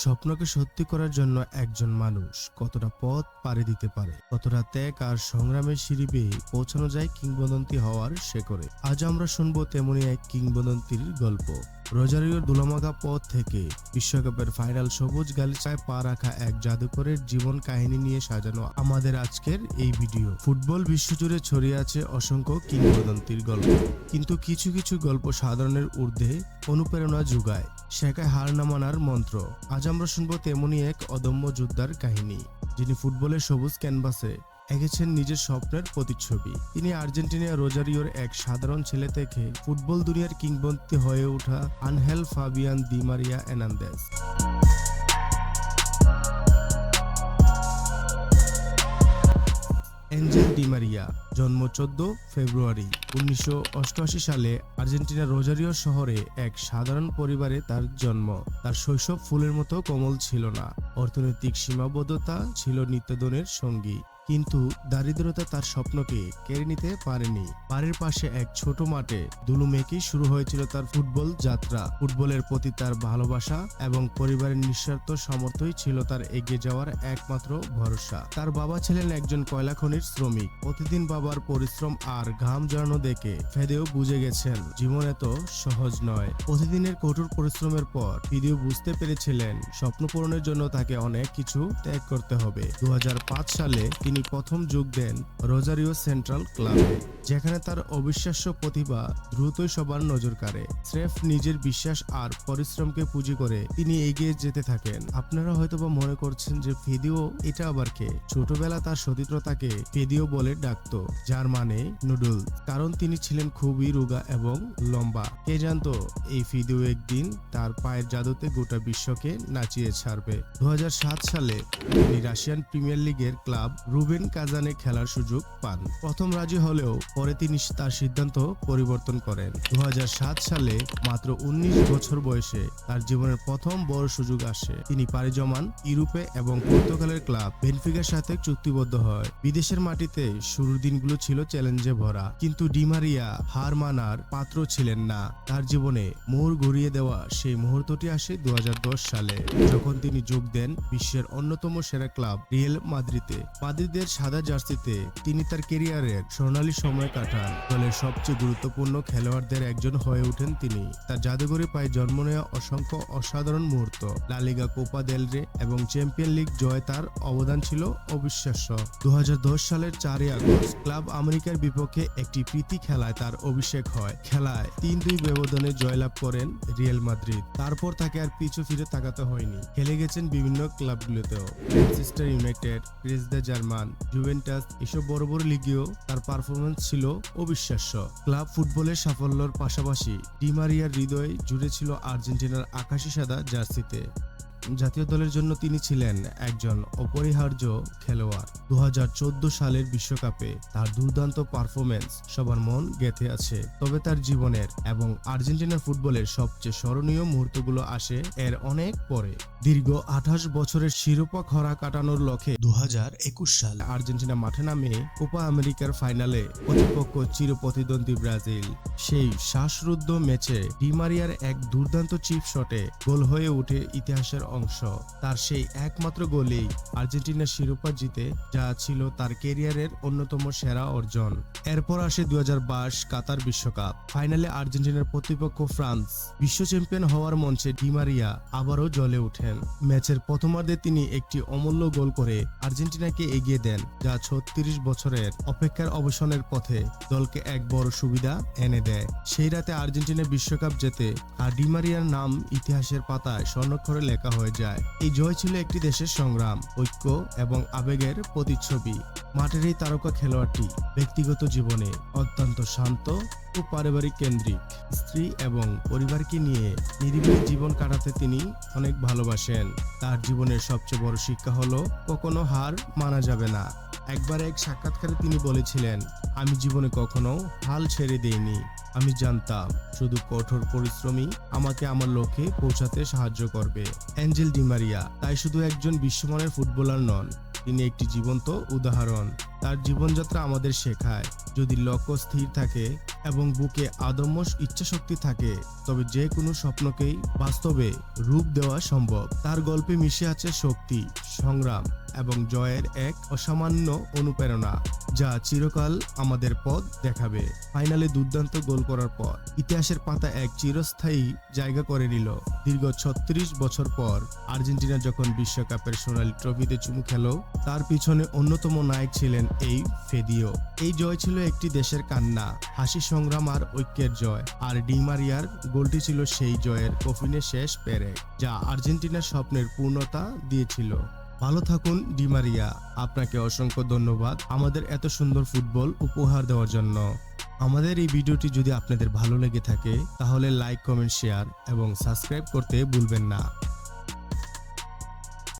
স্বপ্নকে সত্যি করার জন্য একজন মানুষ কতটা পথ পাড়ি দিতে পারে, কতটা ত্যাগ আর সংগ্রামের সিঁড়ি বেয়ে পৌঁছানো যায় কিংবদন্তি হওয়ার শেকড়ে। আজ আমরা শুনবো তেমনই এক কিংবদন্তির গল্প। রোজারিওর ধুলামাখা পথ থেকে বিশ্বকাপের ফাইনাল সবুজ গালিচায় পা রাখা এক জাদুকরের জীবন কাহিনী নিয়ে সাজানো আমাদের আজকের এই ভিডিও। ফুটবল বিশ্বজুড়ে ছড়িয়ে আছে অসংখ্য কিংবদন্তির গল্প, কিন্তু কিছু কিছু গল্প সাধারণের ঊর্ধ্বে অনুপ্রেরণা যোগায়, শেখায় হার না মানার মন্ত্র। আজ আমরা শুনবো তেমনই এক অদম্য যোদ্ধার কাহিনী, যিনি ফুটবলের সবুজ ক্যানভাসে এঁকেছেন নিজের স্বপ্নের প্রতিচ্ছবি। তিনি আর্জেন্টিনার রোজারিওর এক সাধারণ ছেলে থেকে ফুটবল দুনিয়ার কিংবদন্তি হয়ে ওঠা Angel Fabian di Maria Hernandez. Angel di Maria জন্ম 14 ফেব্রুয়ারি 1988 সালে আর্জেন্টিনার রোজারিও শহরে এক সাধারণ পরিবারে তার জন্ম। তার শৈশব ফুলের মতো কোমল ছিল না, অর্থনৈতিক সীমাবদ্ধতা ছিল নিত্যদিনের সঙ্গী, কিন্তু দারিদ্রতা তার স্বপ্নকে কেড়ে নিতে পারেনি। বাড়ির পাশে এক ছোট মাঠে দুলু মেকেই শুরু হয়েছিল তার ফুটবল যাত্রা। ফুটবলের প্রতি তার ভালোবাসা এবং পরিবারের নিঃস্বার্থ সমর্থই ছিল তার এগিয়ে যাওয়ার একমাত্র ভরসা। তার বাবা ছিলেন একজন কয়লা খনির শ্রমিক। প্রতিদিন বাবার পরিশ্রম আর ঘাম জড়ানো দেখে ফেদেও বুঝে গেছেন জীবন এত সহজ নয়। প্রতিদিনের কঠোর পরিশ্রমের পর ফিদেও বুঝতে পেরেছিলেন স্বপ্ন পূরণের জন্য তাকে অনেক কিছু ত্যাগ করতে হবে। 2005 সালে তিনি প্রথম যোগ দেন রোজারিও সেন্ট্রাল ক্লাবে, যেখানে তার অবিশ্বাস্য প্রতিভা দ্রুতই সবার নজর কাড়ে। স্রেফ নিজের বিশ্বাস আর পরিশ্রমকে পুঁজি করে তিনি এগিয়ে যেতে থাকেন। আপনারা হয়তোবা মনে করছেন যে ফিদিও এটা আবার কে? ছোটবেলা তার সতীর্থ তাকে ফিদিও বলে ডাকতো, যার মানে নুডল, কারণ তিনি ছিলেন খুবই রোগা এবং লম্বা। কে জানতো এই ফিদিও একদিন তার পায়ের জাদুতে গোটা বিশ্বকে নাচিয়ে ছাড়বে। 2007 সালে তিনি রাশিয়ান প্রিমিয়ার লিগের ক্লাব রুবেন কাজানে খেলার সুযোগ পান। প্রথম রাজি হলেও পরে তিনি তার সিদ্ধান্ত পরিবর্তন করেন। 2007 সালে মাত্র 19 বছর বয়সে তার জীবনের প্রথম বড় সুযোগ আসে। তিনি পাড়ি জমান ইউরোপে এবং পর্তুগালের ক্লাব বেনফিকার সাথে চুক্তিবদ্ধ হয়। বিদেশের মাটিতে শুরুর দিনগুলো ছিল চ্যালেঞ্জে ভরা, কিন্তু ডি মারিয়া হার মানার পাত্র ছিলেন না। তার জীবনে মোড় ঘুরিয়ে দেওয়া সেই মুহূর্তটি আসে 2010 সালে, যখন তিনি যোগ দেন বিশ্বের অন্যতম সেরা ক্লাব রিয়াল মাদ্রিদে। মাদ্রিদের সাদা জার্সিতে তিনি তার ক্যারিয়ারের সোনালী সময় কাটান। দলের সবচেয়ে গুরুত্বপূর্ণ খেলোয়াড়দের একজন হয়ে ওঠেন তিনি। তার জাদুঘরে পায়ে জন্ম নেওয়া অসংখ্য অসাধারণ মুহূর্ত, লা লিগা, কোপা দেল রে এবং চ্যাম্পিয়ন লিগ জয় তার অবদান ছিল অবিশ্বাস্য। 2010 সালের 4 আগস্ট ক্লাব আমেরিকার বিপক্ষে একটি প্রীতি খেলায় তার অভিষেক হয়। খেলায় 3-2 ব্যবধানে জয়লাভ করেন রিয়াল মাদ্রিদ। তারপর তাকে আর পিছু ফিরে তাকাতে হয়নি। খেলে গেছেন বিভিন্ন ক্লাবগুলোতেও, Manchester United, Paris Germain, Juventus, এসব বড় বড় লিগেও তার পারফরমেন্স ছিল অবিশ্বাস্য। ক্লাব ফুটবলের সাফল্যের পাশাপাশি ডি মারিয়ার হৃদয় জুড়ে ছিল আর্জেন্টিনার আকাশি সাদা জার্সিতে। জাতীয় দলের জন্য তিনি ছিলেন একজন অপরিহার্য খেলোয়াড়। 2014 সালের বিশ্বকাপে তার দুর্দান্ত পারফরমেন্স সবার মন গেঁথে আছে। তবে তার জীবনের এবং আর্জেন্টিনার ফুটবলের সবচেয়ে স্মরণীয় মুহূর্তগুলো আসে এর অনেক পরে। দীর্ঘ 28 বছরের শিরোপা খরা কাটানোর লক্ষ্যে 2021 সালে আর্জেন্টিনা মাঠে নামে কোপা আমেরিকার ফাইনালে প্রতিপক্ষ চিরপ্রতিদ্বন্দ্বী ব্রাজিল। সেই শ্বাসরুদ্ধ ম্যাচে ডি মারিয়ার এক দুর্দান্ত চিপ শটে গোল হয়ে ওঠে ইতিহাসের অংশ। তার সেই একমাত্র গোলেই আর্জেন্টিনা শিরোপা জিতে, যা ছিল তার ক্যারিয়ারের অন্যতম সেরা অর্জন। এরপর আসে 2022 কাতার বিশ্বকাপ। ফাইনালে আর্জেন্টিনার প্রতিপক্ষ ফ্রান্স। বিশ্ব চ্যাম্পিয়ন হওয়ার মঞ্চে ডি মারিয়া আবারও জ্বলে ওঠেন। ম্যাচের প্রথমার্ধে তিনি একটি অমূল্য গোল করে আর্জেন্টিনাকে এগিয়ে দেন, যা 36 বছরের অপেক্ষার অবসানের পথে দলকে এক বড় সুবিধা এনে দেয়। সেই রাতে আর্জেন্টিনা বিশ্বকাপ জেতে আর ডি মারিয়ার নাম ইতিহাসের পাতায় স্বর্ণাক্ষরে লেখা হয়ে যায়। এই জয় ছিল একটি দেশের সংগ্রাম, ঐক্য এবং আবেগের প্রতিচ্ছবি। মাঠের এই তারকা খেলোয়াড়টি ব্যক্তিগত জীবনে অত্যন্ত শান্ত ও পারিবারিক কেন্দ্রিক। স্ত্রী এবং পরিবারকে নিয়ে নিরিবিলি জীবন কাটাতে তিনি অনেক ভালোবাসেন। তার জীবনের সবচেয়ে বড় শিক্ষা হলো কখনো হার মানা যাবে না। একবার এক সাক্ষাৎকারে তিনি বলেছিলেন, আমি জীবনে কখনো হাল ছেড়ে দেইনি। আমি জানতাম শুধু কঠোর পরিশ্রমই আমাকে আমার লক্ষ্যে পৌঁছাতে সাহায্য করবে। এঞ্জেল ডি মারিয়া তাই শুধু একজন বিশ্বমানের ফুটবলার নন, তিনি একটি জীবন্ত উদাহরণ। তার জীবনযাত্রা আমাদের শেখায়, যদি লক্ষ্য স্থির থাকে এবং বুকে আদম্য ইচ্ছাশক্তি থাকে, তবে যে কোনো স্বপ্নকেই বাস্তবে রূপ দেওয়া সম্ভব। তার গল্পে মিশে আছে শক্তি, সংগ্রাম এবং জয়ের এক অসামান্য অনুপ্রেরণা, যা চিরকাল আমাদের পথ দেখাবে। ফাইনালে দুর্দান্ত গোল করার পর ইতিহাসের পাতা এক চিরস্থায়ী জায়গা করে নিল। দীর্ঘ ৩৬ বছর পর আর্জেন্টিনা যখন বিশ্বকাপের সোনালী ট্রফিতে চুমু খেল, তার পিছনে অন্যতম নায়ক ছিলেন এই ফেদিও। এই জয় ছিল একটি দেশের কান্না, হাসি, সংগ্রাম আর ঐক্যের জয়। আর ডি মারিয়ার গোলটি ছিল সেই জয়ের কফিনের শেষ পেরেক, যা আর্জেন্টিনার স্বপ্নের পূর্ণতা দিয়েছিল। ভালো থাকুন ডি মারিয়া। আপনাকে অসংখ্য ধন্যবাদ আমাদের এত সুন্দর ফুটবল উপহার দেওয়ার জন্য। আমাদের এই ভিডিওটি যদি আপনাদের ভালো লেগে থাকে তাহলে লাইক, কমেন্ট, শেয়ার এবং সাবস্ক্রাইব করতে ভুলবেন না।